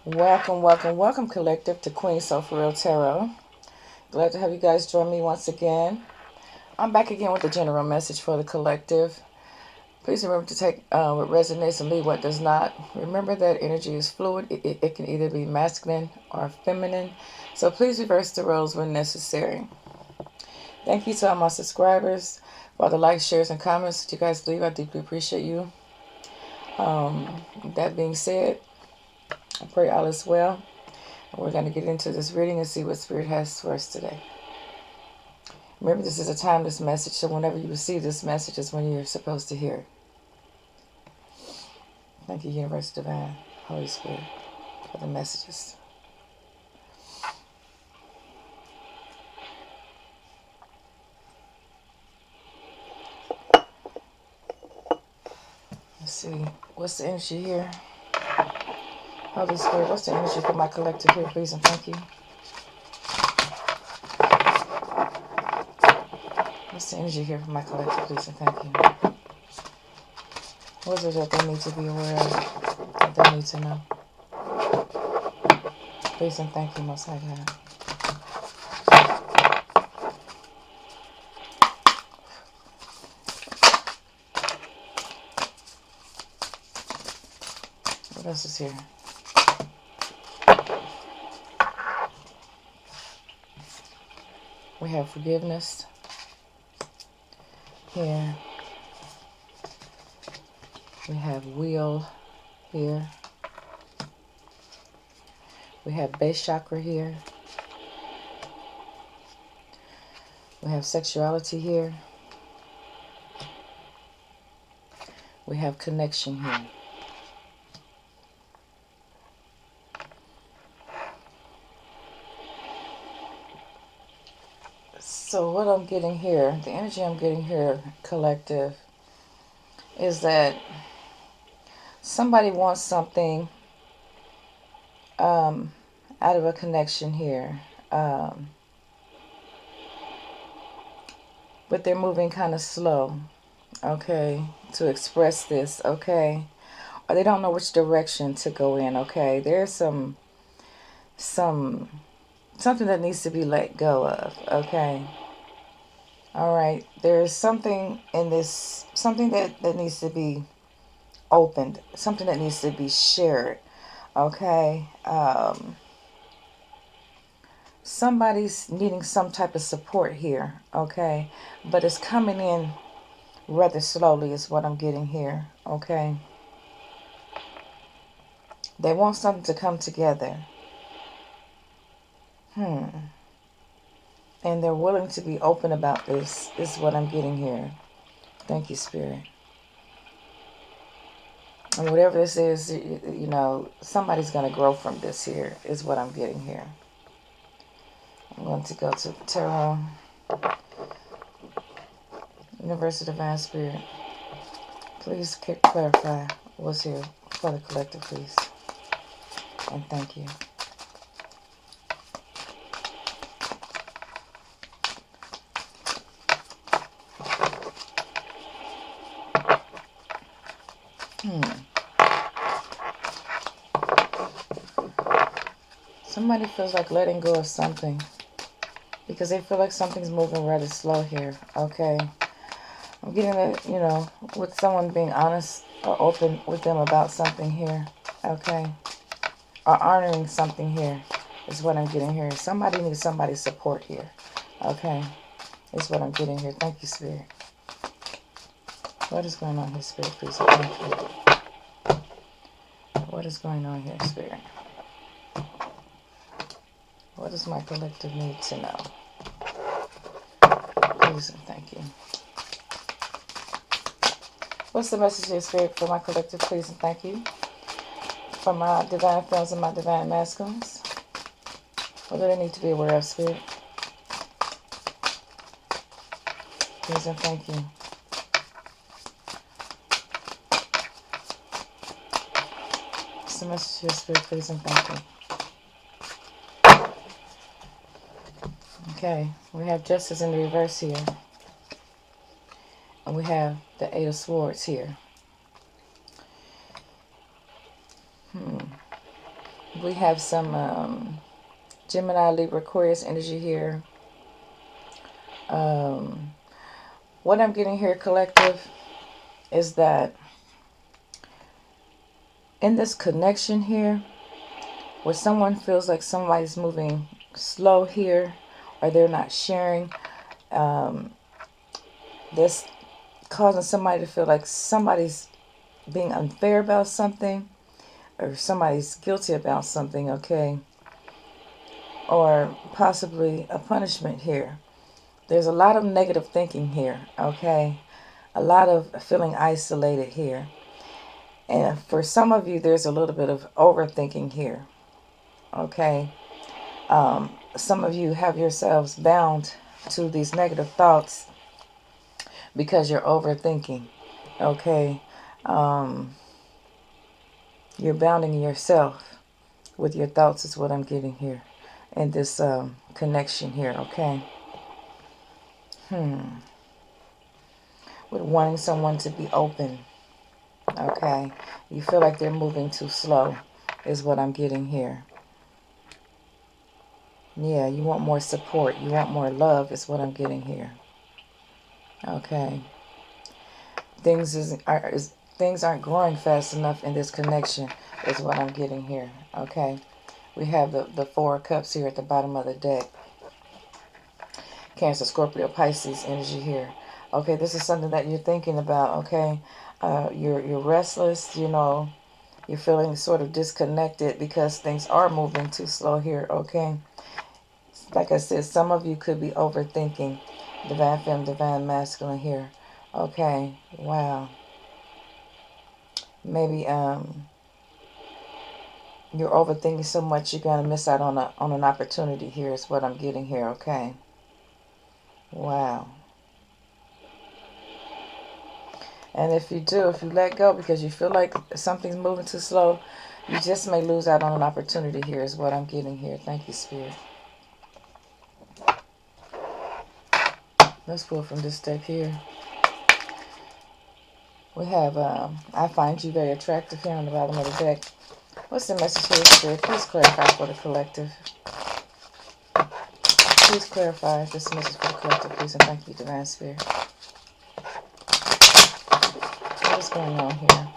Welcome, welcome, welcome, collective, to Queen Soul For Real Tarot. Glad to have you guys join me once again. I'm back again with the general message for the collective. Please remember to take what resonates and leave what does not. Remember that energy is fluid. It can either be masculine or feminine. So please reverse the roles when necessary. Thank you to all my subscribers for all the likes, shares, and comments that you guys leave. I deeply appreciate you. That being said, I pray all is well. We're going to get into this reading and see what Spirit has for us today. Remember, this is a timeless message, so whenever you receive this message is when you're supposed to hear it. Thank you, Universe Divine, Holy Spirit, for the messages. Let's see, what's the energy here? Holy Spirit, what's the energy for my collective here, please and thank you? What's the energy here for my collective, please and thank you? What is it that they need to be aware of, that they need to know? Please and thank you, Most High God. What else is here? We have forgiveness here. We have will here. We have base chakra here. We have sexuality here. We have connection here. So what I'm getting here, the energy I'm getting here, collective, is that somebody wants something out of a connection here. But they're moving kind of slow, okay, to express this, okay? Or they don't know which direction to go in, okay? There's something that needs to be let go of, okay? All right, there's something in this, something that needs to be opened, something that needs to be shared, okay? Somebody's needing some type of support here, okay? But it's coming in rather slowly is what I'm getting here, okay? They want something to come together. And they're willing to be open about this, is what I'm getting here. Thank you, Spirit. And whatever this is, you know, somebody's going to grow from this here, is what I'm getting here. I'm going to go to Tarot. Universe of Divine Spirit. Please clarify what's here for the collective, please. And thank you. Somebody feels like letting go of something because they feel like something's moving rather slow here, okay? I'm getting that, you know, with someone being honest or open with them about something here, okay? Or honoring something here is what I'm getting here. Somebody needs somebody's support here, okay? Is what I'm getting here. Thank you, Spirit. What is going on here, Spirit, please? Thank you. What is going on here, Spirit? What does my collective need to know? Please and thank you. What's the message here, Spirit, for my collective, please and thank you? For my divine friends and my divine masculines. What do they need to be aware of, Spirit? Please and thank you. What's the message here, Spirit, please and thank you? Okay, we have Justice in the reverse here. And we have the Eight of Swords here. We have some Gemini, Libra, Aquarius energy here. What I'm getting here, collective, is that in this connection here, where someone feels like somebody's moving slow here, or they're not sharing, this causing somebody to feel like somebody's being unfair about something, or somebody's guilty about something, okay? Or possibly a punishment here. There's a lot of negative thinking here, okay? A lot of feeling isolated here. And for some of you, there's a little bit of overthinking here, okay? Some of you have yourselves bound to these negative thoughts because you're overthinking, okay? You're bounding yourself with your thoughts is what I'm getting here in this connection here, okay? With wanting someone to be open, okay? You feel like they're moving too slow is what I'm getting here. Yeah, you want more support. You want more love is what I'm getting here. Okay. Things aren't growing fast enough in this connection is what I'm getting here. Okay. We have the Four of Cups here at the bottom of the deck. Cancer, Scorpio, Pisces energy here. Okay, this is something that you're thinking about, okay? You're restless, you know. You're feeling sort of disconnected because things are moving too slow here, okay? Like I said, some of you could be overthinking. Divine Femme, Divine Masculine here. Okay, wow. Maybe you're overthinking so much you're going to miss out on an opportunity here is what I'm getting here, okay? Wow. And if you let go because you feel like something's moving too slow, you just may lose out on an opportunity here is what I'm getting here. Thank you, Spirit. Let's pull from this deck here. We have, I find you very attractive here on the bottom of the deck. What's the message here, Spirit? Please clarify for the collective. Please clarify this message for the collective, please, and thank you, Divine Spirit. What is going on here?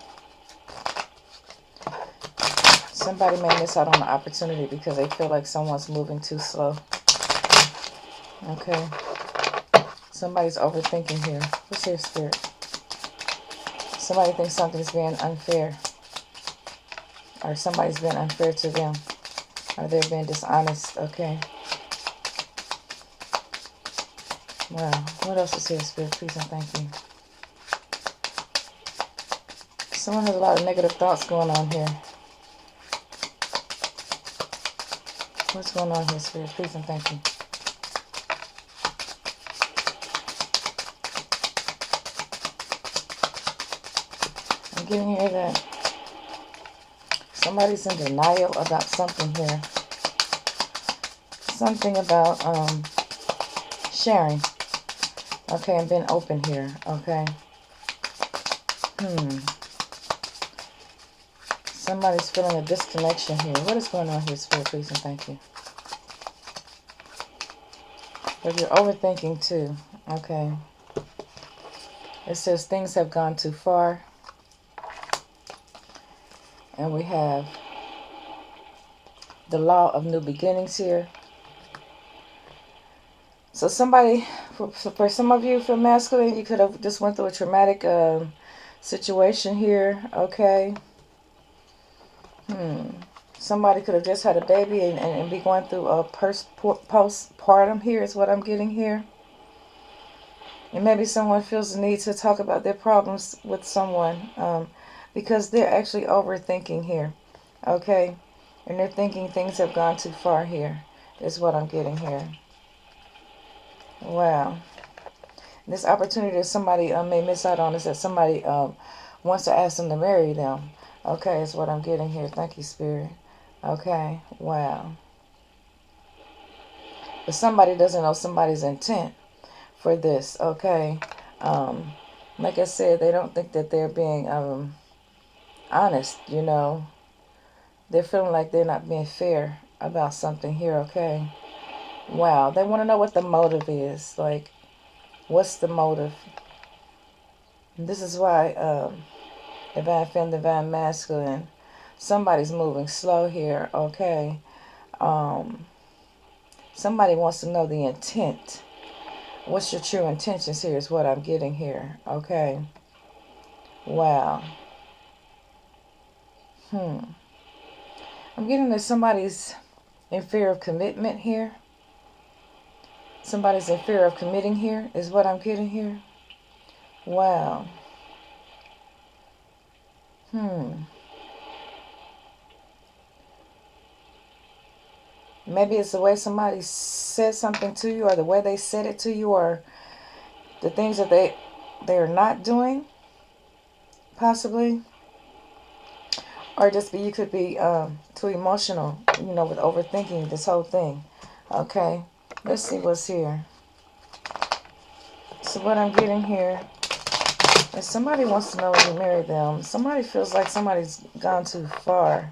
Somebody may miss out on the opportunity because they feel like someone's moving too slow. Okay. Somebody's overthinking here. What's here, Spirit? Somebody thinks something's being unfair. Or somebody's been unfair to them. Or they're being dishonest. Okay. Wow. What else is here, Spirit? Please and thank you. Someone has a lot of negative thoughts going on here. What's going on here, Spirit? Please and thank you. I'm getting here that somebody's in denial about something here. Something about sharing. Okay, and being open here. Okay. Somebody's feeling a disconnection here. What is going on here, Spirit? Please and thank you. But you're overthinking too. Okay. It says things have gone too far. And we have the law of new beginnings here. So somebody, for some of you, for masculine, you could have just went through a traumatic situation here. Okay. Somebody could have just had a baby and be going through a postpartum here is what I'm getting here. And maybe someone feels the need to talk about their problems with someone because they're actually overthinking here. Okay. And they're thinking things have gone too far here is what I'm getting here. Wow. This opportunity that somebody may miss out on is that somebody wants to ask them to marry them. Okay, is what I'm getting here. Thank you, Spirit. Okay, wow. But somebody doesn't know somebody's intent for this, okay? Like I said, they don't think that they're being honest, you know. They're feeling like they're not being fair about something here, okay? Wow, they want to know what the motive is. Like, what's the motive? And this is why divine feminine, divine masculine. Somebody's moving slow here, okay? Somebody wants to know the intent. What's your true intentions here is what I'm getting here, okay? Wow. I'm getting that somebody's in fear of commitment here. Somebody's in fear of committing here is what I'm getting here. Wow. Maybe it's the way somebody said something to you, or the way they said it to you, or the things that they're not doing, possibly. Or just you could be too emotional, with overthinking this whole thing. Okay, let's see what's here. So what I'm getting here is somebody wants to know when you marry them. Somebody feels like somebody's gone too far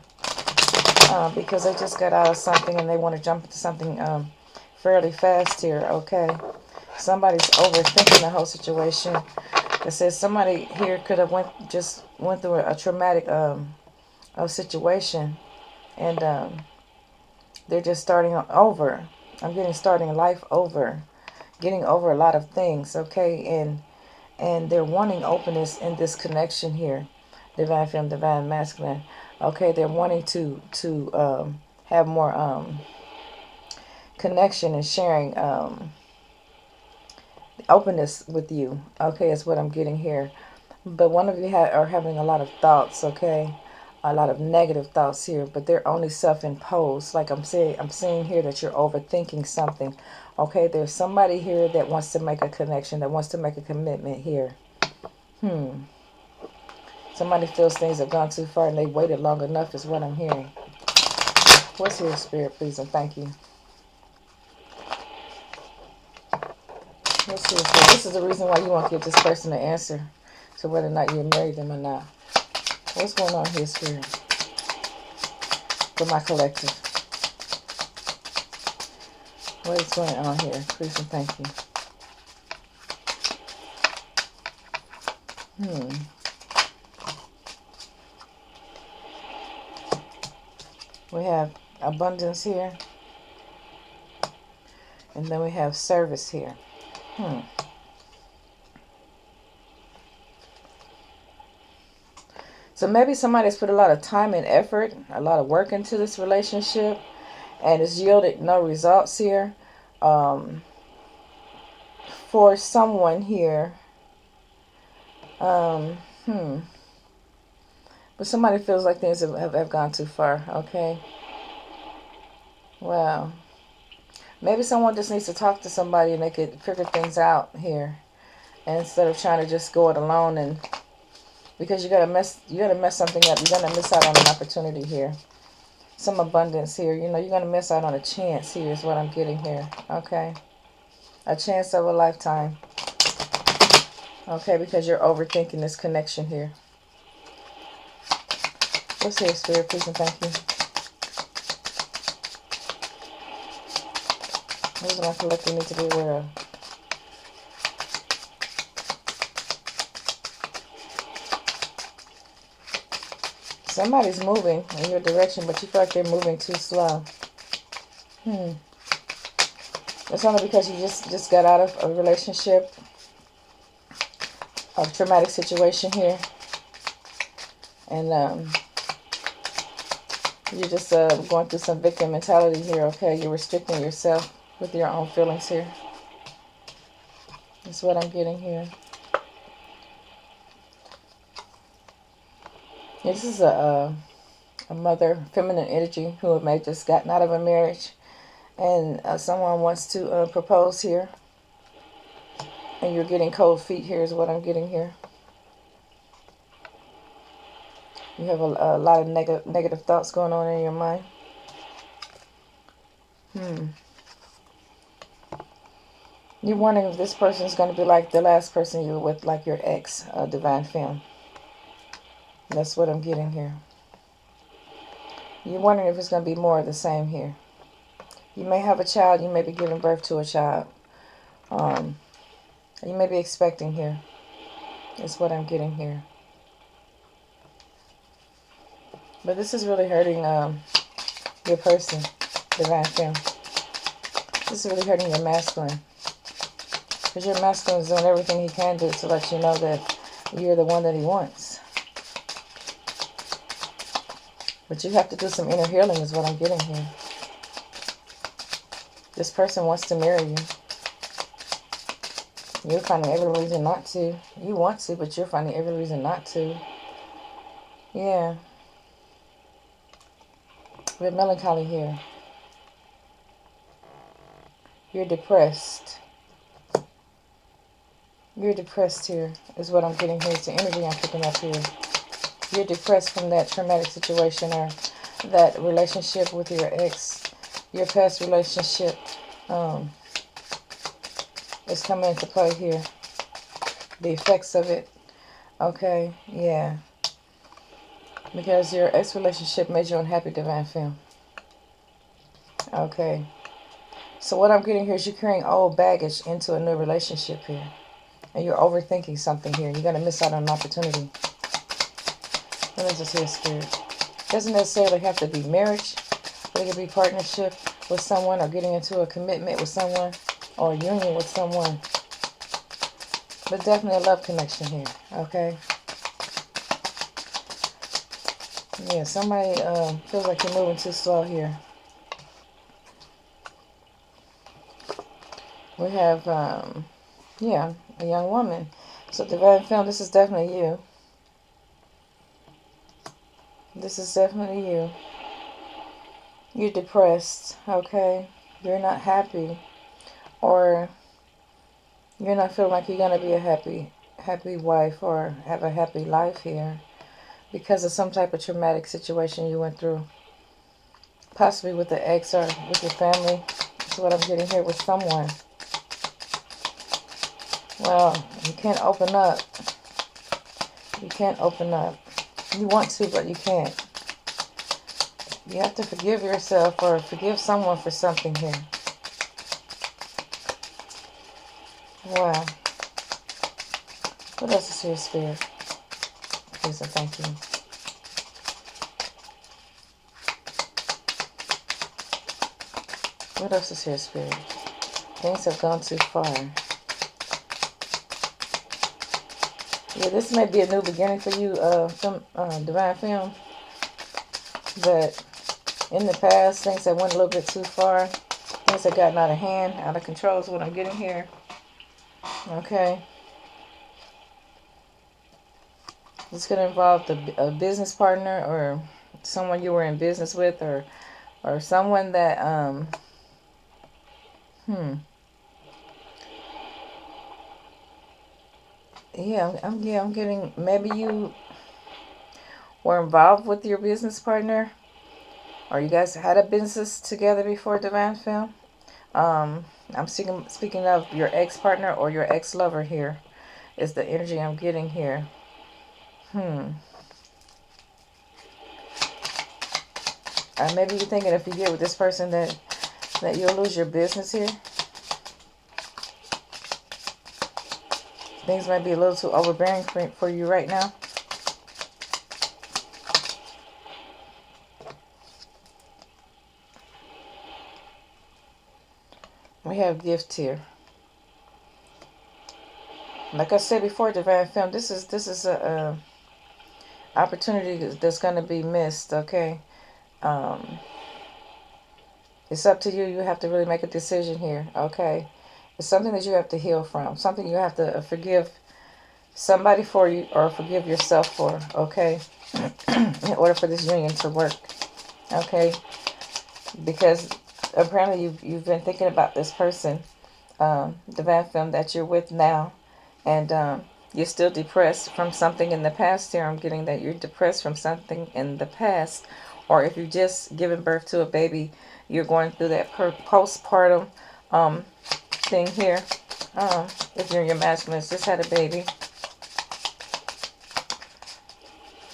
because they just got out of something and they want to jump into something fairly fast here. Okay, somebody's overthinking the whole situation. It says somebody here could have went through a traumatic situation, and they're just starting over. I'm getting starting life over, getting over a lot of things, okay? And they're wanting openness in this connection here, divine feminine, divine masculine. Okay, they're wanting to have more connection and sharing openness with you. Okay, is what I'm getting here. But one of you are having a lot of thoughts, okay? A lot of negative thoughts here, but they're only self-imposed. Like I'm seeing here that you're overthinking something. Okay, there's somebody here that wants to make a connection, that wants to make a commitment here. Somebody feels things have gone too far and they waited long enough is what I'm hearing. What's here, Spirit, please, and thank you. What's here, Spirit? This is the reason why you want to give this person an answer to whether or not you married them or not. What's going on here, Spirit? For my collective. What is going on here? Please and thank you. We have abundance here. And then we have service here. So maybe somebody's put a lot of time and effort, a lot of work into this relationship, and it's yielded no results here. For someone here, but somebody feels like things have gone too far, okay? Wow. Maybe someone just needs to talk to somebody and they could figure things out here, and instead of trying to just go it alone, and because you're gonna mess something up. You're gonna miss out on an opportunity here. Some abundance here. You're gonna miss out on a chance here is what I'm getting here. Okay. A chance of a lifetime. Okay, because you're overthinking this connection here. What's here, Spirit? Please and thank you. What does my collective need to be aware of? Somebody's moving in your direction, but you feel like they're moving too slow. It's only because you just got out of a relationship, a traumatic situation here, and you're just going through some victim mentality here. Okay, you're restricting yourself with your own feelings here. That's what I'm getting here. Yeah, this is a mother, feminine energy who may have just gotten out of a marriage, and someone wants to propose here, and you're getting cold feet here is what I'm getting here. You have a lot of negative thoughts going on in your mind. You're wondering if this person is going to be like the last person you were with, like your ex, divine femme. That's what I'm getting here. You're wondering if it's going to be more of the same here. You may have a child. You may be giving birth to a child. You may be expecting here. Is what I'm getting here. But this is really hurting your person, Divine Femme. This is really hurting your masculine. Because your masculine is doing everything he can do to let you know that you're the one that he wants. But you have to do some inner healing is what I'm getting here. This person wants to marry you. You're finding every reason not to. You want to, but you're finding every reason not to. Yeah. We have melancholy here. You're depressed. You're depressed here, is what I'm getting here. It's the energy I'm picking up here. You're depressed from that traumatic situation or that relationship with your ex. Your past relationship is coming into play here. The effects of it. Okay, yeah. Because your ex-relationship made you unhappy, Divine Femme. Okay. So what I'm getting here is you're carrying old baggage into a new relationship here. And you're overthinking something here. You're going to miss out on an opportunity. What is this here, Spirit? Doesn't necessarily have to be marriage. But it could be partnership with someone or getting into a commitment with someone or a union with someone. But definitely a love connection here. Okay? Yeah, somebody feels like you're moving too slow here. We have, yeah, a young woman. So Divine Femme, this is definitely you. This is definitely you. You're depressed, okay? You're not happy. Or you're not feeling like you're going to be a happy wife or have a happy life here because of some type of traumatic situation you went through. Possibly with the ex or with your family. That's what I'm getting here with someone. Well, you can't open up. You can't open up. You want to, but you can't. You have to forgive yourself or forgive someone for something here. Wow. What else is here, Spirit? Please and thank you. What else is here, Spirit? Things have gone too far. Yeah, this may be a new beginning for you, Divine Femme. But in the past, things that went a little bit too far, things that gotten out of hand, out of control is what I'm getting here. Okay. It's going to involve a business partner or someone you were in business with or someone that, Yeah, I'm getting, maybe you were involved with your business partner or you guys had a business together before, Divine Femme. I'm speaking of your ex-partner or your ex-lover here is the energy I'm getting here. Maybe you're thinking if you get with this person that you'll lose your business here. Things might be a little too overbearing for you right now. We have gifts here. Like I said before, Divine Femme, this is a opportunity that's going to be missed, okay? It's up to you. You have to really make a decision here, okay? It's something that you have to heal from. Something you have to forgive somebody for you or forgive yourself for, okay? In order for this union to work, okay? Because apparently you've been thinking about this person, Divine Femme, that you're with now. And you're still depressed from something in the past here. I'm getting that you're depressed from something in the past. Or if you're just giving birth to a baby, you're going through that postpartum thing here. If you're in your masculine, just had a baby.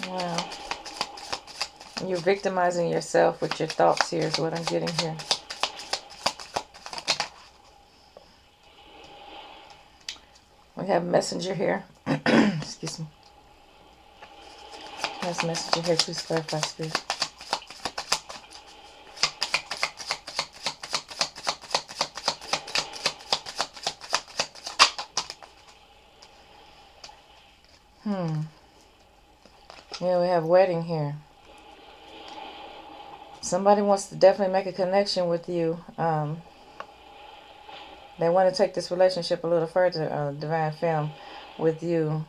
Wow. You're victimizing yourself with your thoughts here is what I'm getting here. We have messenger here. Excuse me. There's messenger here. Please clarify, Spirit. Yeah, we have wedding here. Somebody wants to definitely make a connection with you. They want to take this relationship a little further, Divine Femme, with you.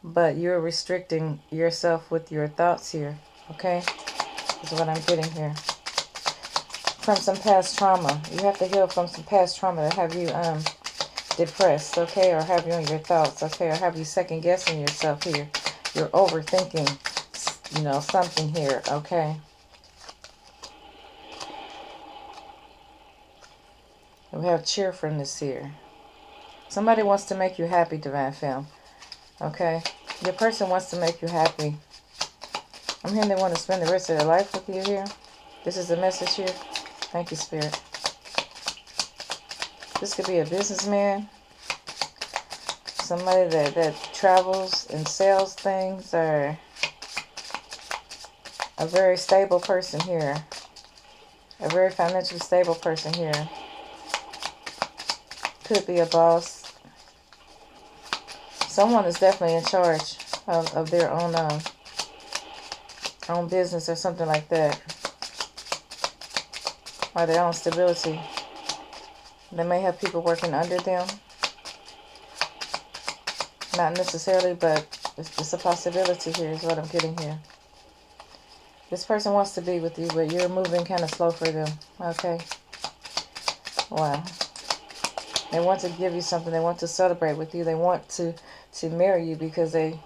But you're restricting yourself with your thoughts here. Okay? Is what I'm getting here. From some past trauma. You have to heal from some past trauma that have you depressed, okay? Or have you on your thoughts, okay? Or have you second guessing yourself here. You're overthinking, you know, something here, okay? We have cheerfulness here. Somebody wants to make you happy, Divine Femme. Okay? Your person wants to make you happy. I'm hearing they want to spend the rest of their life with you here. This is the message here. Thank you, Spirit. This could be a businessman. Somebody that travels and sells things, or a very stable person here. A very financially stable person here. Could be a boss. Someone is definitely in charge of their own business or something like that. Or their own stability. They may have people working under them. Not necessarily, but it's a possibility here is what I'm getting here. This person wants to be with you, but you're moving kind of slow for them. Okay? Wow. They want to give you something. They want to celebrate with you. They want to marry you because they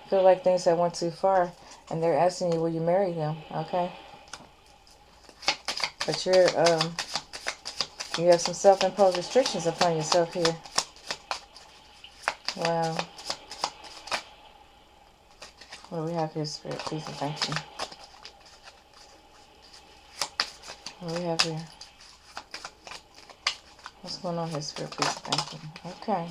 feel like things have went too far. And they're asking you, will you marry them? Okay? But you have some self-imposed restrictions upon yourself here. Wow. What do we have here, Spirit? Please and thank you. What do we have here? What's going on here, Spirit? Please and thank you. Okay.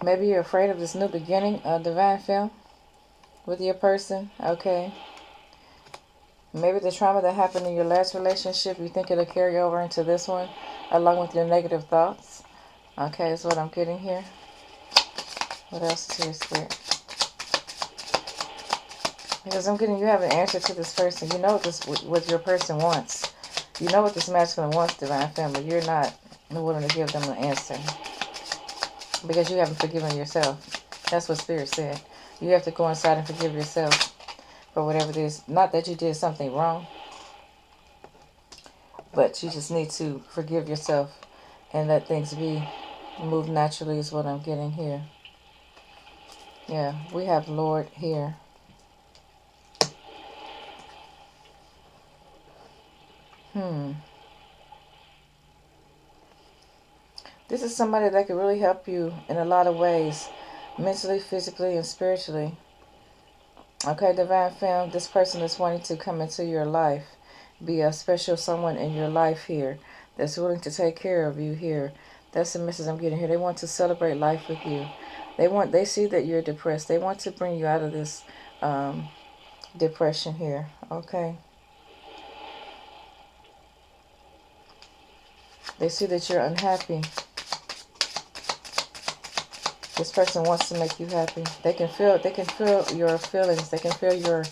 Maybe you're afraid of this new beginning, Divine Femme, with your person. Okay. Maybe the trauma that happened in your last relationship, you think it'll carry over into this one, along with your negative thoughts. Okay, is what I'm getting here. What else is here, Spirit? Because I'm getting you have an answer to this person. You know what your person wants. You know what this masculine wants, Divine Family. You're not willing to give them an answer. Because you haven't forgiven yourself. That's what Spirit said. You have to go inside and forgive yourself for whatever it is. Not that you did something wrong. But you just need to forgive yourself and let things be. Move naturally is what I'm getting here. Yeah, we have Lord here. This is somebody that could really help you in a lot of ways. Mentally, physically, and spiritually. Okay, Divine Femme, this person is wanting to come into your life. Be a special someone in your life here. That's willing to take care of you here. That's the message I'm getting here. They want to celebrate life with you. They see that you're depressed. They want to bring you out of this depression here. Okay. They see that you're unhappy. This person wants to make you happy. They can feel your feelings. They can feel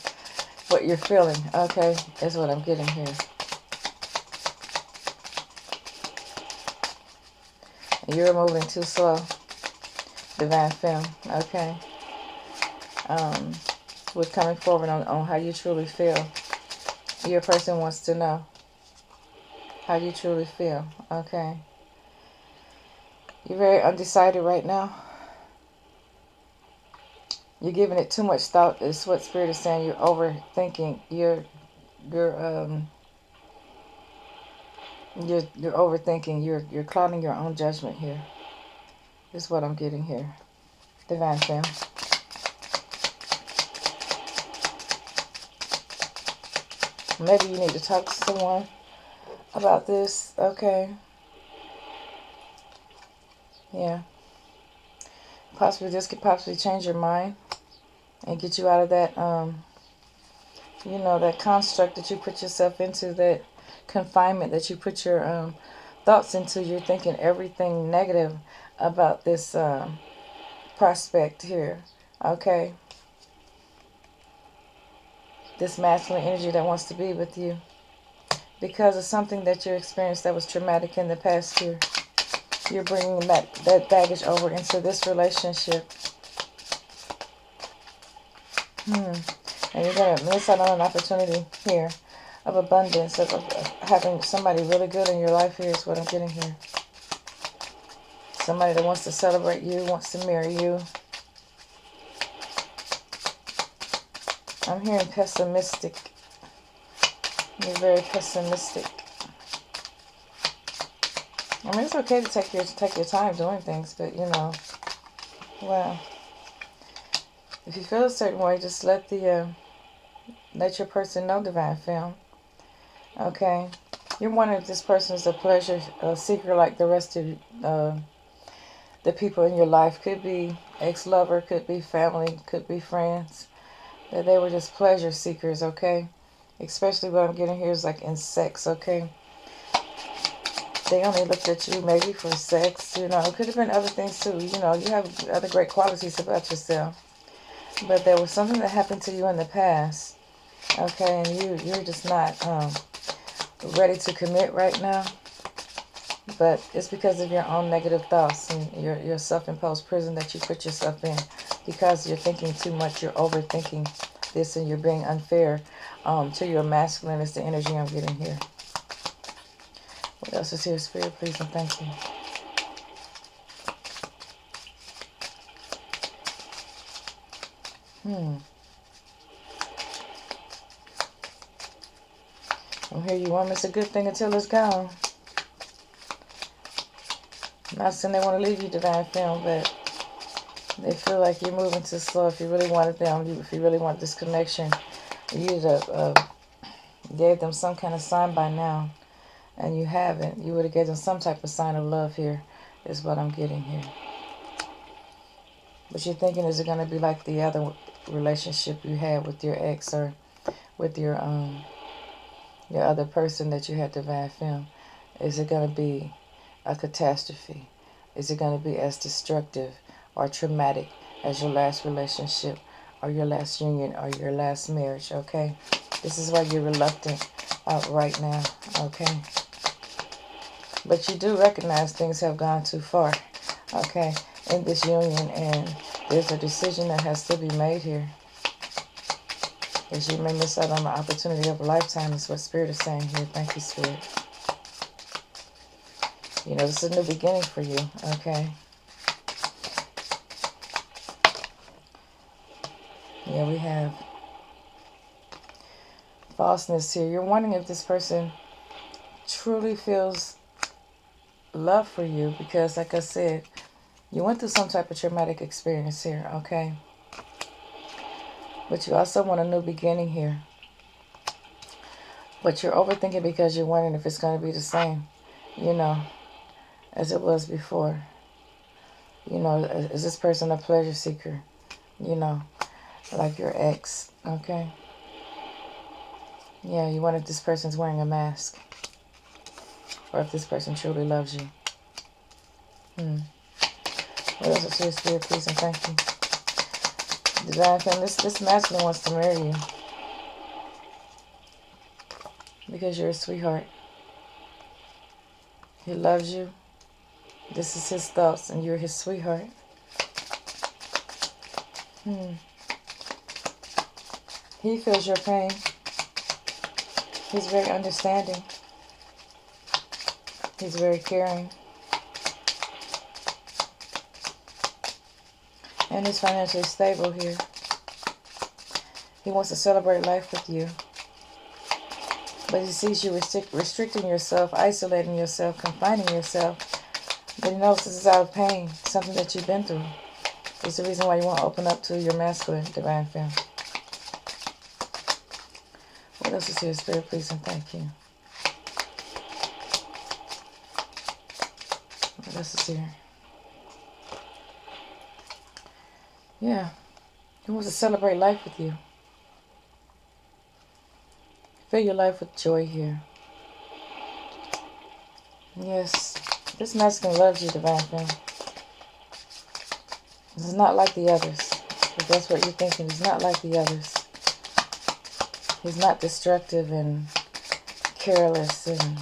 what you're feeling. Okay, is what I'm getting here. And you're moving too slow, Divine Femme. Okay. With coming forward on how you truly feel. Your person wants to know how you truly feel. Okay. You're very undecided right now. You're giving it too much thought. Is what Spirit is saying. You're overthinking. You're overthinking. You're clouding your own judgment here. This is what I'm getting here, Divine Femme. Maybe you need to talk to someone about this. Okay. Yeah. Possibly this could possibly change your mind and get you out of that, you know, that construct that you put yourself into, that confinement that you put your thoughts into. You're thinking everything negative about this prospect here. Okay. This masculine energy that wants to be with you because of something that you experienced that was traumatic in the past year. You're bringing that baggage over into this relationship. And you're going to miss out on an opportunity here of abundance, of having somebody really good in your life here is what I'm getting here. Somebody that wants to celebrate you, wants to marry you. I'm hearing pessimistic. You're very pessimistic. I mean, it's okay to take your time doing things, but you know, well, if you feel a certain way, just let your person know, divine femme. Okay, you're wondering if this person is a pleasure seeker like the rest of the people in your life. Could be ex-lover, could be family, could be friends. That they were just pleasure seekers. Okay, especially what I'm getting here is like in sex. Okay. They only looked at you maybe for sex, you know. It could have been other things too. You know, you have other great qualities about yourself. But there was something that happened to you in the past, okay, and you're just not ready to commit right now. But it's because of your own negative thoughts and your self-imposed prison that you put yourself in. Because you're thinking too much, you're overthinking this, and you're being unfair to your masculine. Is the energy I'm getting here. What else is here, Spirit, please, and thank you. I'm here, you woman. It's a good thing until it's gone. I'm not saying they want to leave you, divine femme, but they feel like you're moving too slow. If you really wanted them, if you really want this connection, you'd have gave them some kind of sign by now. And you haven't. You would have given them some type of sign of love here, is what I'm getting here. But you're thinking, is it going to be like the other relationship you had with your ex, or with your other person that you had, divine femme? Is it going to be a catastrophe? Is it going to be as destructive or traumatic as your last relationship, or your last union, or your last marriage? Okay, this is why you're reluctant right now. Okay. But you do recognize things have gone too far, okay, in this union, and there's a decision that has to be made here. As you may miss out on the opportunity of a lifetime, is what Spirit is saying here. Thank you, Spirit. You know, this is a new beginning for you, okay? Yeah, we have falseness here. You're wondering if this person truly feels love for you, because like I said, you went through some type of traumatic experience here, okay? But you also want a new beginning here. But you're overthinking because you're wondering if it's going to be the same, you know, as it was before. You know, is this person a pleasure seeker? You know, like your ex, okay? Yeah, you wonder if this person's wearing a mask, or if this person truly loves you. What else is here, Spirit, please, and thank you. Divine femme, this masculine wants to marry you because you're a sweetheart. He loves you. This is his thoughts, and you're his sweetheart. He feels your pain. He's very understanding. He's very caring. And he's financially stable here. He wants to celebrate life with you. But he sees you restricting yourself, isolating yourself, confining yourself. But he knows this is out of pain, something that you've been through. It's the reason why you want to open up to your masculine, divine femme. What else is here, Spirit, please, and thank you. What else is here? Yeah. He wants to celebrate life with you. Fill your life with joy here. Yes. This masculine loves you, Divine Femme. This is not like the others. If that's what you're thinking, it's not like the others. He's not destructive and careless and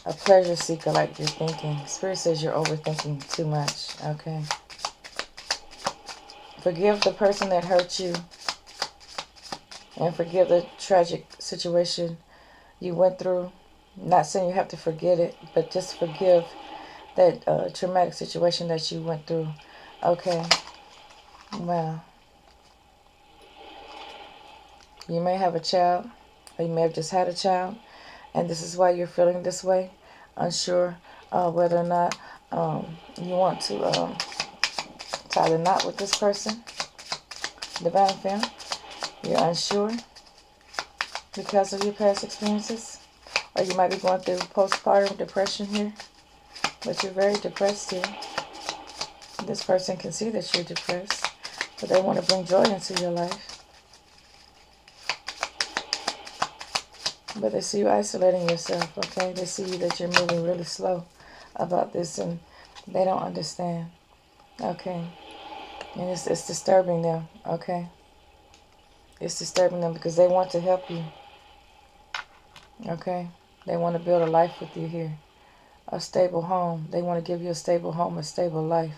a pleasure seeker like you're thinking. Spirit says you're overthinking too much, okay? Forgive the person that hurt you and forgive the tragic situation you went through. Not saying you have to forget it, but just forgive that traumatic situation that you went through, okay? Wow. You may have a child, or you may have just had a child, and this is why you're feeling this way, unsure whether or not you want to tie the knot with this person. Divine Femme, you're unsure because of your past experiences, or you might be going through postpartum depression here, but you're very depressed here. This person can see that you're depressed, but they want to bring joy into your life. But they see you isolating yourself, okay? They see that you're moving really slow about this, and they don't understand, okay? And it's disturbing them, okay? It's disturbing them because they want to help you, okay? They want to build a life with you here, a stable home. They want to give you a stable home, a stable life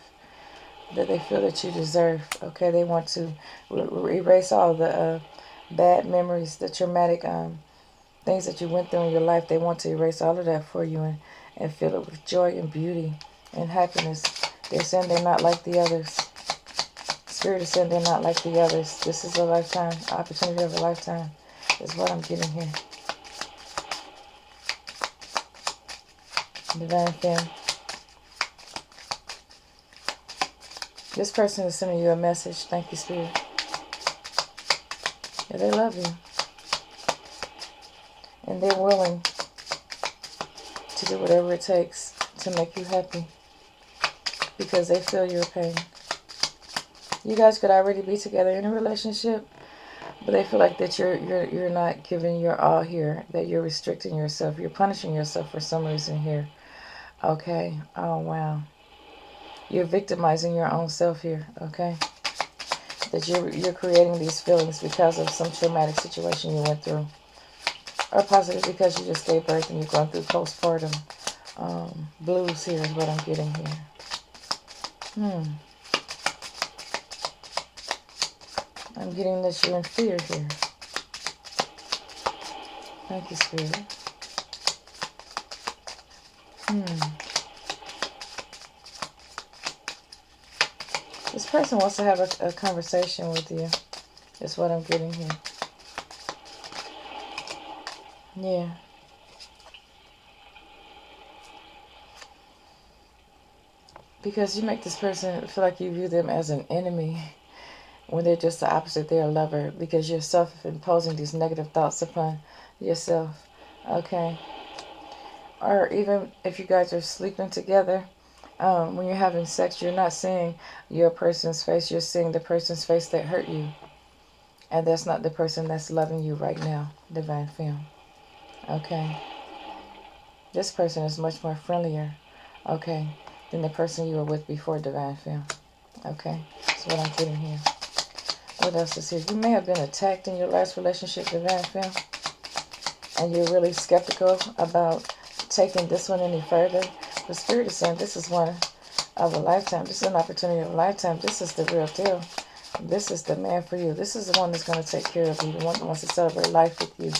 that they feel that you deserve, okay? They want to erase all the bad memories, the traumatic things that you went through in your life. They want to erase all of that for you and fill it with joy and beauty and happiness. They're saying they're not like the others. Spirit is saying they're not like the others. This is a lifetime, opportunity of a lifetime is what I'm getting here. Divine Femme. This person is sending you a message. Thank you, Spirit. Yeah, they love you. And they're willing to do whatever it takes to make you happy because they feel your pain. You guys could already be together in a relationship, but they feel like that you're not giving your all here, that you're restricting yourself. You're punishing yourself for some reason here. Okay. Oh, wow. You're victimizing your own self here, okay? That you're creating these feelings because of some traumatic situation you went through. Or possibly because you just gave birth and you're going through postpartum blues here is what I'm getting here. I'm getting that you're in fear here. Thank you, Spirit. This person wants to have a conversation with you. Is what I'm getting here. Yeah. Because you make this person feel like you view them as an enemy when they're just the opposite. They're a lover because you're self-imposing these negative thoughts upon yourself. Okay. Or even if you guys are sleeping together, when you're having sex, you're not seeing your person's face. You're seeing the person's face that hurt you. And that's not the person that's loving you right now, Divine Femme. Okay. This person is much more friendlier, okay, than the person you were with before, Divine Femme. Okay. That's what I'm getting here. What else is here? You may have been attacked in your last relationship, Divine Femme. And you're really skeptical about taking this one any further. The Spirit is saying this is one of a lifetime. This is an opportunity of a lifetime. This is the real deal. This is the man for you. This is the one that's going to take care of you. The one that wants to celebrate life with you.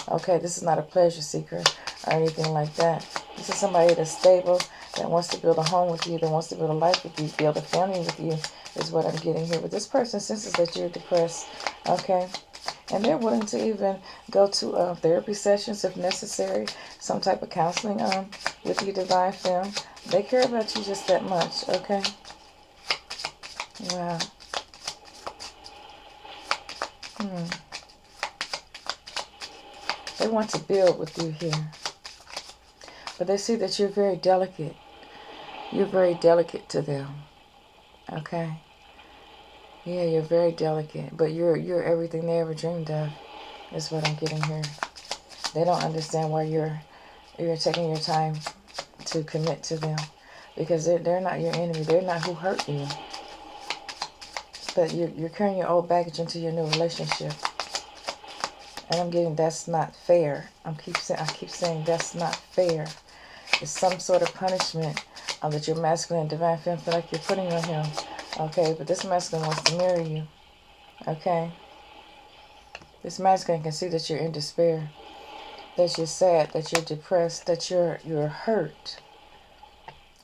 Okay, this is not a pleasure seeker or anything like that. This is somebody that's stable, that wants to build a home with you, that wants to build a life with you, build a family with you, is what I'm getting here. But this person senses that you're depressed, okay? And they're willing to even go to therapy sessions if necessary, some type of counseling with you, Divine Femme. They care about you just that much, okay? Wow. They want to build with you here. But they see that you're very delicate. You're very delicate to them. Okay? Yeah, you're very delicate. But you're everything they ever dreamed of. Is what I'm getting here. They don't understand why you're taking your time to commit to them. Because they're not your enemy. They're not who hurt you. But you're carrying your old baggage into your new relationship. And I'm getting that's not fair. I keep saying that's not fair. It's some sort of punishment that your masculine and divine feminine feel like you're putting on him. Okay, but this masculine wants to marry you. Okay? This masculine can see that you're in despair. That you're sad, that you're depressed, that you're hurt.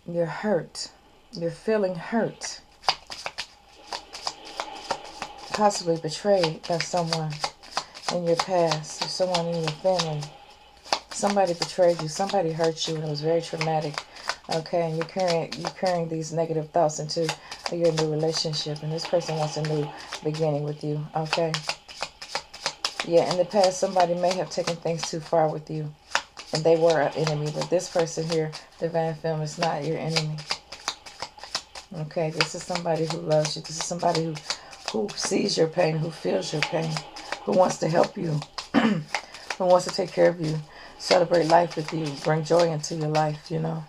You're hurt. You're feeling hurt. Possibly betrayed by someone in your past or someone in your family. Somebody betrayed you. Somebody hurt you and it was very traumatic. Okay, and you're carrying these negative thoughts into your new relationship, and this person wants a new beginning with you. Okay. Yeah, in the past, somebody may have taken things too far with you, and they were an enemy. But this person here, Divine Femme, is not your enemy. Okay, this is somebody who loves you. This is somebody who sees your pain, who feels your pain, who wants to help you, who wants to take care of you, celebrate life with you, bring joy into your life, you know.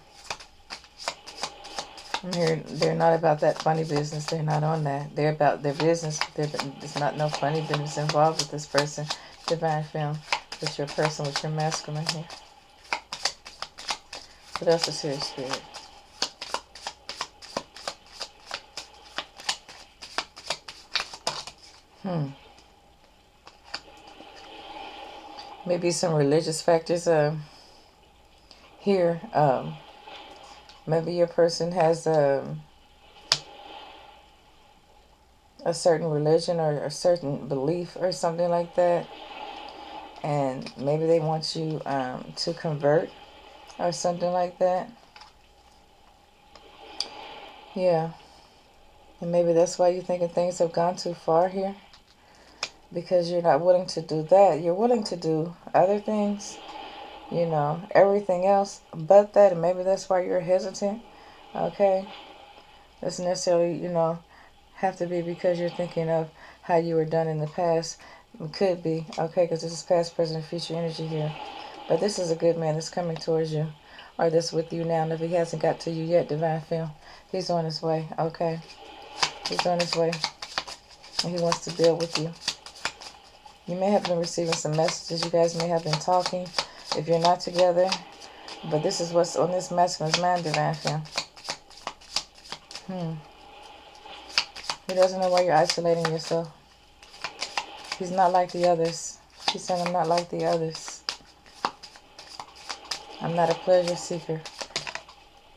They're not about that funny business. They're not on that. They're about their business. There's not no funny business involved with this person, Divine Femme, with your person, with your masculine here. What else is here, Spirit? Maybe some religious factors here. Maybe your person has a certain religion or a certain belief or something like that. And maybe they want you to convert or something like that. Yeah. And maybe that's why you're thinking things have gone too far here. Because you're not willing to do that. You're willing to do other things. You know, everything else but that. And maybe that's why you're hesitant. Okay? Doesn't necessarily, you know, have to be because you're thinking of how you were done in the past. It could be. Okay? Because this is past, present, and future energy here. But this is a good man that's coming towards you. Or that's with you now. And if he hasn't got to you yet, Divine Femme, he's on his way. Okay? He's on his way. And he wants to build with you. You may have been receiving some messages. You guys may have been talking if you're not together. But this is what's on this masculine's mind, Divine Femme. He doesn't know why you're isolating yourself. He's not like the others. He's saying, I'm not like the others. I'm not a pleasure seeker.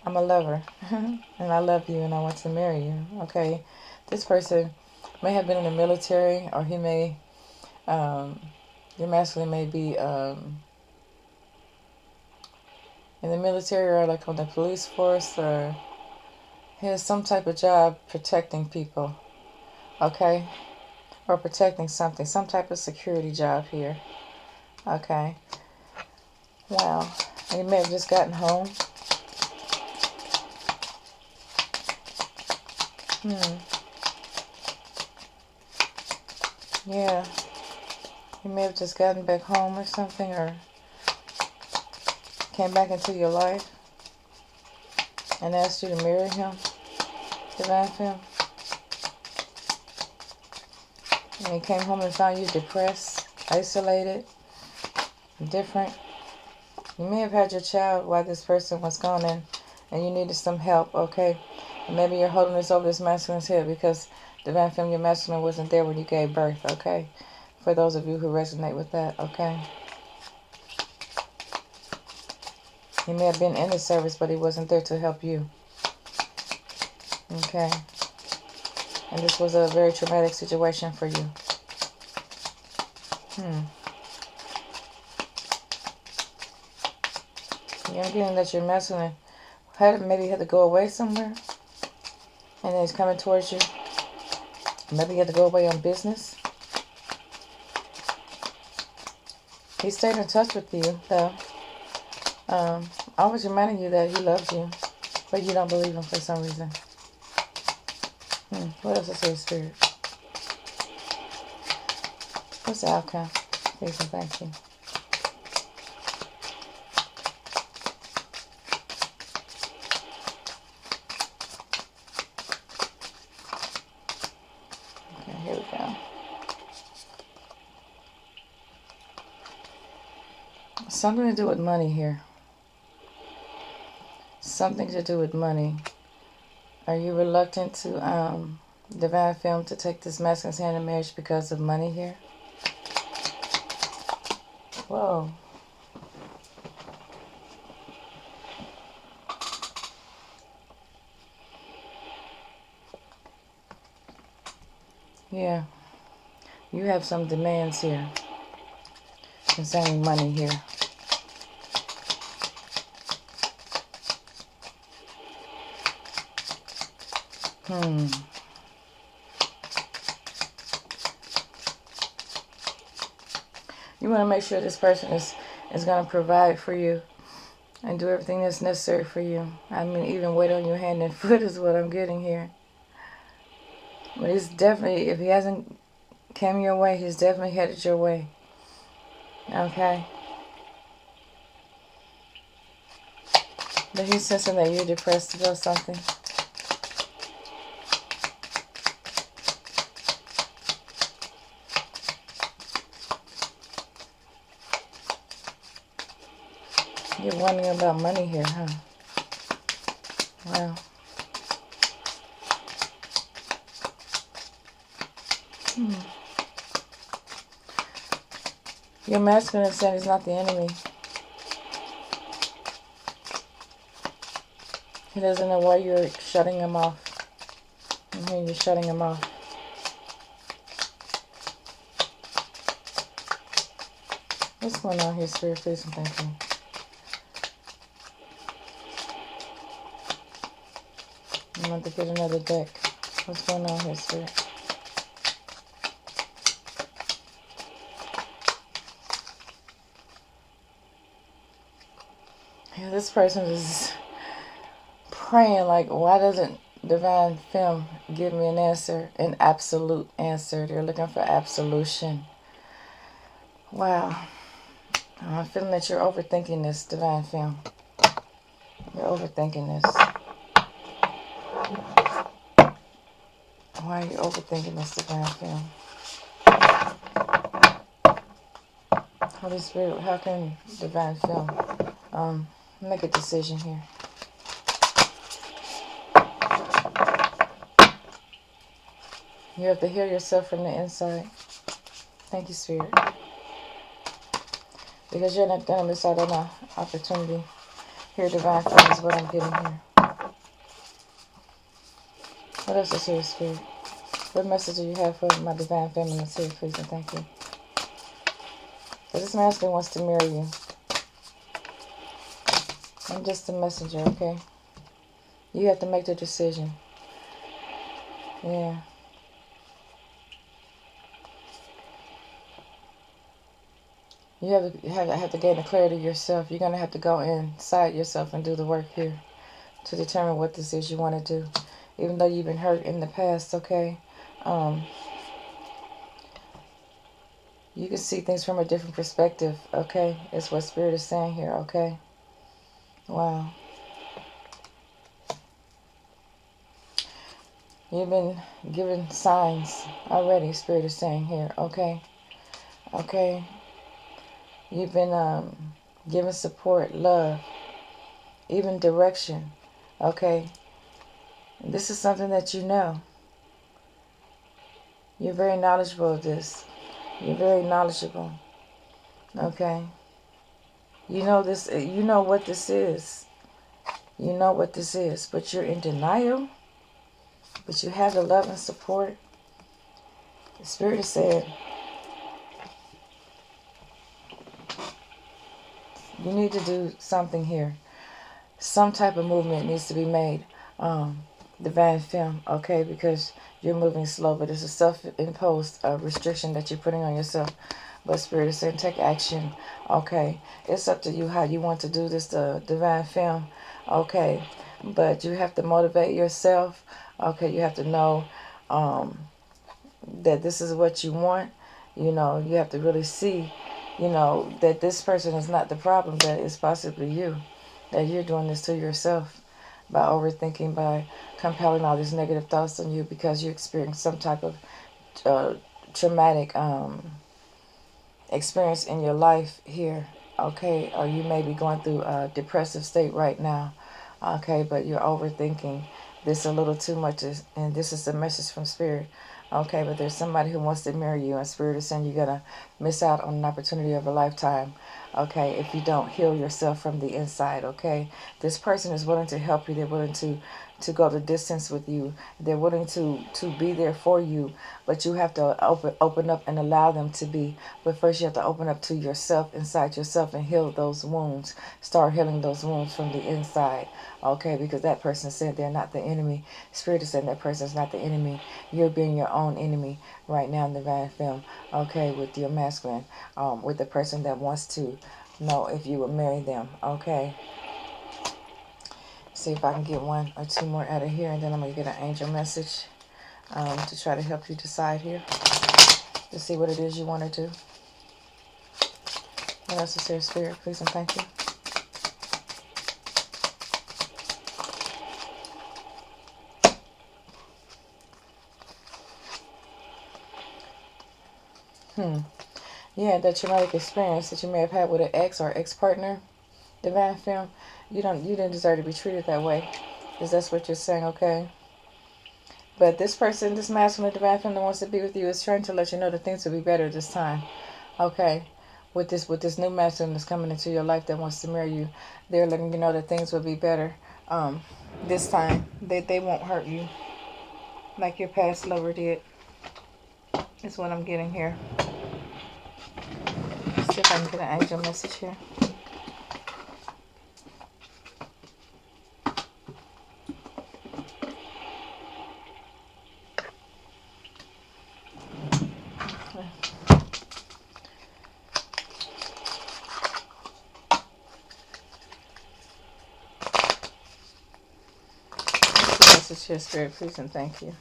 I'm a lover. And I love you and I want to marry you. Okay? This person may have been in the military, or he may... your masculine may be in the military or like on the police force, or he has some type of job protecting people, okay? Or protecting something, some type of security job here, okay? Wow. And you may have just gotten home. Yeah. You may have just gotten back home or something, or came back into your life and asked you to marry him, Divine Femme. And he came home and found you depressed, isolated, different. You may have had your child while this person was gone in, and you needed some help, okay? And maybe you're holding this over this masculine's head because, Divine Femme, your masculine wasn't there when you gave birth, okay? For those of you who resonate with that, okay? He may have been in the service, but he wasn't there to help you. Okay? And this was a very traumatic situation for you. You're getting that your masculine maybe had to go away somewhere, and then he's coming towards you. Maybe you had to go away on business. He stayed in touch with you, though. Always reminding you that he loves you, but you don't believe him for some reason. What else is here, Spirit? What's the outcome? Please and thank you. Okay, here we go. Something to do with money here. Something to do with money. Are you reluctant to divine film to take this masculine's hand in marriage because of money here? Whoa. Yeah. You have some demands here concerning money here. You want to make sure this person is going to provide for you and do everything that's necessary for you. I mean, even wait on your hand and foot is what I'm getting here. But he's definitely, if he hasn't come your way, he's definitely headed your way. Okay? But he's sensing that you're depressed about something. You're wondering about money here, huh? Wow. Your masculine said he's not the enemy. He doesn't know why you're shutting him off. I'm hearing you're shutting him off. What's going on here, Spirit? Please and thank you. I'm going to get another deck. What's going on here, Spirit? Yeah, this person is praying like, why doesn't divine film give me an answer, an absolute answer? They're looking for absolution. Wow. I'm feeling that you're overthinking this, divine film. You're overthinking this. Why are you overthinking this, divine film? Holy Spirit, how can divine film make a decision here? You have to hear yourself from the inside. Thank you, Spirit. Because you're not going to miss out on an opportunity. Here, divine film is what I'm getting here. What else is here, Spirit? What message do you have for my divine feminine here, please, and thank you? Because this masculine wants to marry you. I'm just a messenger, okay? You have to make the decision. Yeah. You have to gain the clarity yourself. You're going to have to go inside yourself and do the work here to determine what this is you want to do. Even though you've been hurt in the past, okay? You can see things from a different perspective, okay? That's what Spirit is saying here, okay? Wow. You've been given signs already, Spirit is saying here, okay? Okay? You've been given support, love, even direction, okay? This is something that you know. You're very knowledgeable of this. You're very knowledgeable, okay? You know this. You know what this is. You know what this is, but you're in denial. But you have the love and support. The Spirit is saying you need to do something here. Some type of movement needs to be made. Divine film, okay? Because you're moving slow, but it's a self-imposed restriction that you're putting on yourself. But Spirit is saying take action. Okay. It's up to you how you want to do this, the divine film. Okay. But you have to motivate yourself. Okay. You have to know that this is what you want. You know, you have to really see, you know, that this person is not the problem, that it's possibly you. That you're doing this to yourself by overthinking, by compelling all these negative thoughts on you because you experienced some type of traumatic experience in your life here, okay? Or you may be going through a depressive state right now, okay? But you're overthinking this a little too much, and this is a message from Spirit, okay? But there's somebody who wants to marry you, and Spirit is saying you're going to miss out on an opportunity of a lifetime, okay, if you don't heal yourself from the inside, okay? This person is willing to help you. They're willing to go the distance with you. They're willing to be there for you, but you have to open up and allow them to be. But first you have to open up to yourself, inside yourself, and heal those wounds. Start healing those wounds from the inside, okay? Because that person said they're not the enemy. Spirit is saying that person is not the enemy. You're being your own enemy right now in the divine film, okay, with your masculine, with the person that wants to know if you would marry them, okay? See if I can get one or two more out of here, and then I'm going to get an angel message to try to help you decide here, to see what it is you want to do. What else is here, Spirit? Please and thank you. Yeah, that traumatic experience that you may have had with an ex or ex-partner, divine film, you didn't deserve to be treated that way. Because that's what you're saying, okay? But this person, this masculine divine film that wants to be with you is trying to let you know that things will be better this time. Okay? With this new masculine that's coming into your life that wants to marry you, they're letting you know that things will be better this time. They won't hurt you like your past lover did. That's what I'm getting here. Let's see if I can get an angel message here. Message here, Spirit, please and thank you.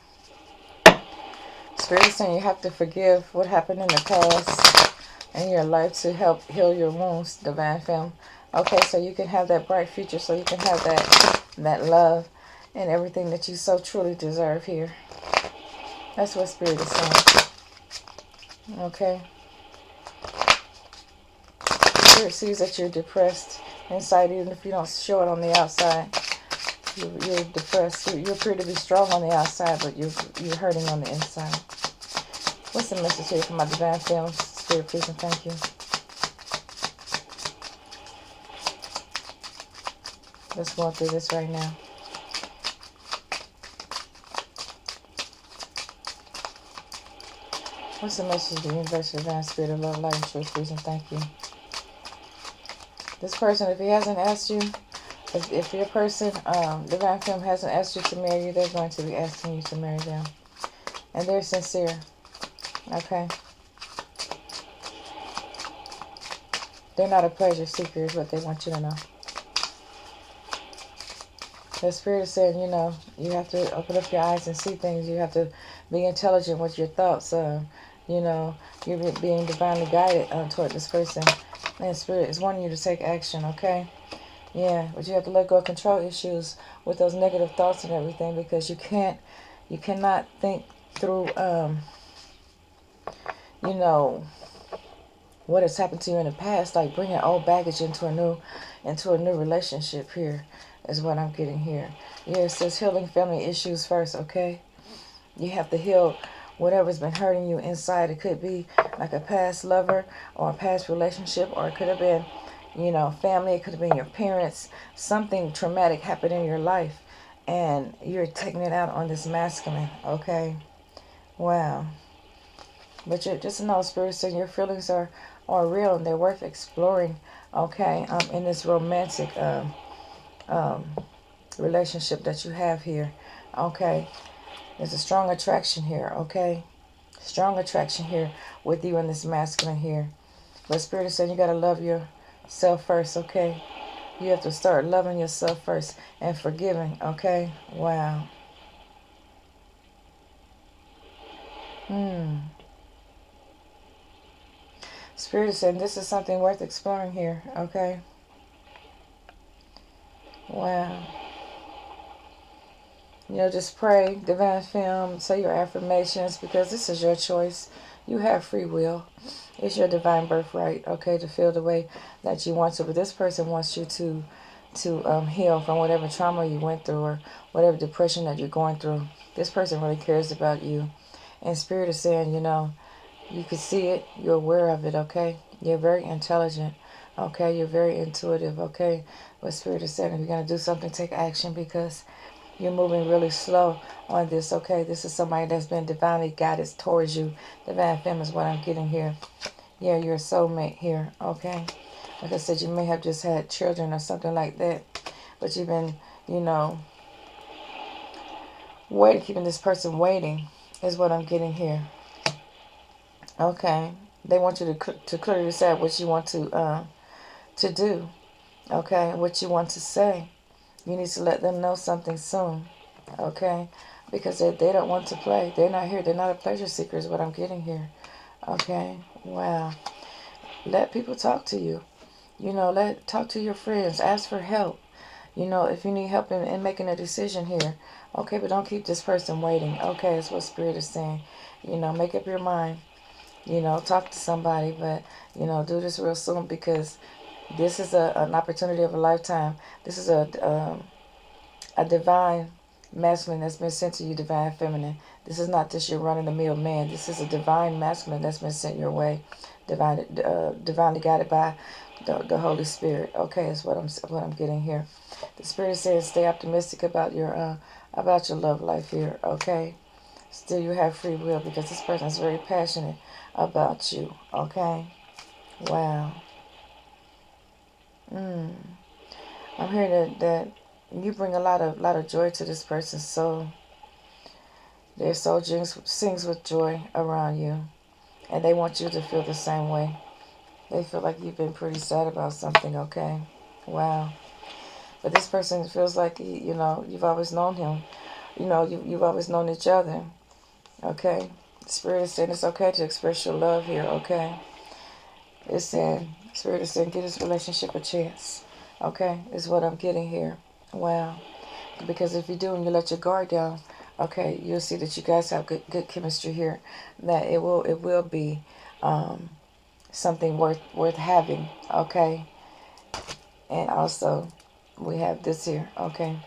Spirit is saying you have to forgive what happened in the past in your life to help heal your wounds, divine femme. Okay, so you can have that bright future, so you can have that love and everything that you so truly deserve here. That's what Spirit is saying. Okay. Spirit sees that you're depressed inside, even if you don't show it on the outside. You're depressed. You appear to be strong on the outside, but you're hurting on the inside. What's the message here for my divine films? Spirit, please and thank you. Let's go through this right now. What's the message of the universe, divine spirit of love, light, and truth, please and thank you. This person, if he hasn't asked you, if your person, divine film, hasn't asked you to marry you, they're going to be asking you to marry them. And they're sincere. Okay? They're not a pleasure seeker is what they want you to know. The Spirit is saying, you know, you have to open up your eyes and see things. You have to be intelligent with your thoughts. You know, you're being divinely guided toward this person. And Spirit is wanting you to take action, okay? Yeah, but you have to let go of control issues with those negative thoughts and everything, because you cannot think through, you know, what has happened to you in the past, like bringing old baggage into a new relationship here is what I'm getting here. Yeah, it says healing family issues first, okay? You have to heal whatever's been hurting you inside. It could be like a past lover or a past relationship, or it could have been, you know, family. It could have been your parents. Something traumatic happened in your life, and you're taking it out on this masculine, okay? Wow. But you're just know, Spirit saying your feelings are real and they're worth exploring, okay? In this romantic relationship that you have here, okay? There's a strong attraction here, okay? Strong attraction here with you and this masculine here. But Spirit is saying you got to love yourself first, okay? You have to start loving yourself first and forgiving, okay? Wow. Spirit is saying this is something worth exploring here, okay? Wow. You know, just pray, divine film, say your affirmations, because this is your choice. You have free will. It's your divine birthright, okay, to feel the way that you want to. But this person wants you to heal from whatever trauma you went through or whatever depression that you're going through. This person really cares about you. And Spirit is saying, you know, you can see it. You're aware of it, okay? You're very intelligent, okay? You're very intuitive, okay? But Spirit is saying if you're going to do something, take action, because you're moving really slow on this, okay? This is somebody that's been divinely guided towards you. Divine femme is what I'm getting here. Yeah, you're a soulmate here, okay? Like I said, you may have just had children or something like that. But you've been, you know, waiting, keeping this person waiting is what I'm getting here. Okay. They want you to clearly decide what you want to do, okay? What you want to say. You need to let them know something soon, okay? Because they don't want to play. They're not here. They're not a pleasure seeker is what I'm getting here, okay? Wow. Let people talk to you. You know, talk to your friends. Ask for help. You know, if you need help in making a decision here, okay? But don't keep this person waiting, okay? That's what Spirit is saying. You know, make up your mind. You know, talk to somebody, but, you know, do this real soon, because this is an opportunity of a lifetime. This is a divine masculine that's been sent to you, divine feminine. This is not just your run-of-the-mill man. This is a divine masculine that's been sent your way, divinely guided by the Holy Spirit. Okay, is what I'm getting here. The Spirit says stay optimistic about your love life here. Okay, still you have free will, because this person is very passionate about you. Okay, wow. I'm hearing that you bring a lot of joy to this person's soul. Their soul sings with joy around you, and they want you to feel the same way. They feel like you've been pretty sad about something, okay? Wow. But this person feels like, you know, you've always known him. You know, you've always known each other, okay? The Spirit is saying it's okay to express your love here, okay? It's saying, Spirit is saying, give this relationship a chance, okay? Is what I'm getting here. Wow. Because if you do and you let your guard down, okay, you'll see that you guys have good chemistry here. That it will be something worth having, okay? And also, we have this here, okay?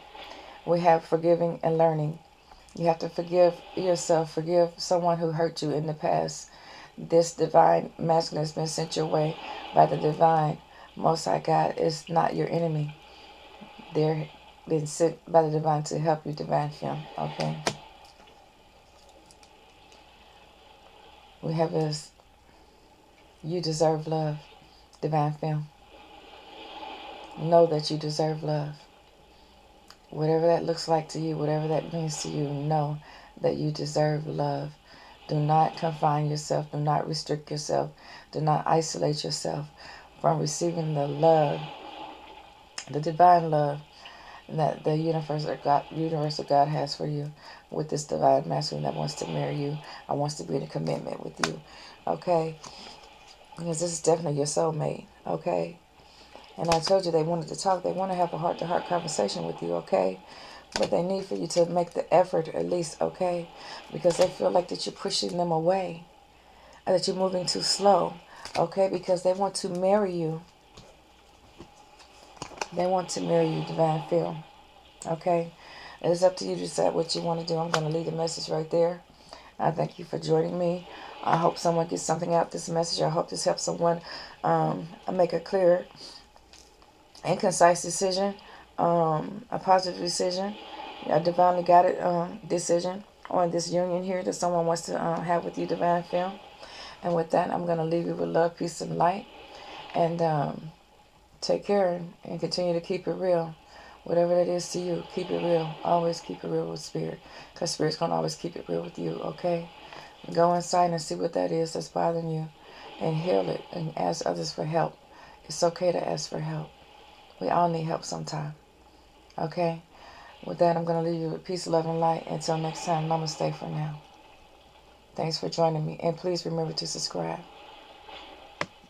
We have forgiving and learning. You have to forgive yourself, forgive someone who hurt you in the past. This divine masculine has been sent your way by the divine Most High God. Is not your enemy. They're been sent by the divine to help you, divine femme, okay? We have this, you deserve love, divine femme. Know that you deserve love. Whatever that looks like to you, whatever that means to you, know that you deserve love. Do not confine yourself. Do not restrict yourself. Do not isolate yourself from receiving the love, the divine love that the universal God has for you, with this divine masculine that wants to marry you or wants to be in a commitment with you, okay? Because this is definitely your soulmate, okay? And I told you they wanted to talk. They want to have a heart-to-heart conversation with you, okay? But they need for you to make the effort at least, okay? Because they feel like that you're pushing them away, or that you're moving too slow, okay? Because they want to marry you. They want to marry you, divine femme, okay? It's up to you to decide what you want to do. I'm going to leave the message right there. I thank you for joining me. I hope someone gets something out of this message. I hope this helps someone make a clear and concise decision, a positive decision, a divinely guided decision on this union here that someone wants to have with you, divine femme. And with that, I'm going to leave you with love, peace, and light. And take care and continue to keep it real. Whatever that is to you, keep it real. Always keep it real with Spirit. Because Spirit's going to always keep it real with you, okay? Go inside and see what that is that's bothering you and heal it and ask others for help. It's okay to ask for help. We all need help sometime. Okay? With that, I'm going to leave you with peace, love, and light. Until next time, namaste for now. Thanks for joining me. And please remember to subscribe.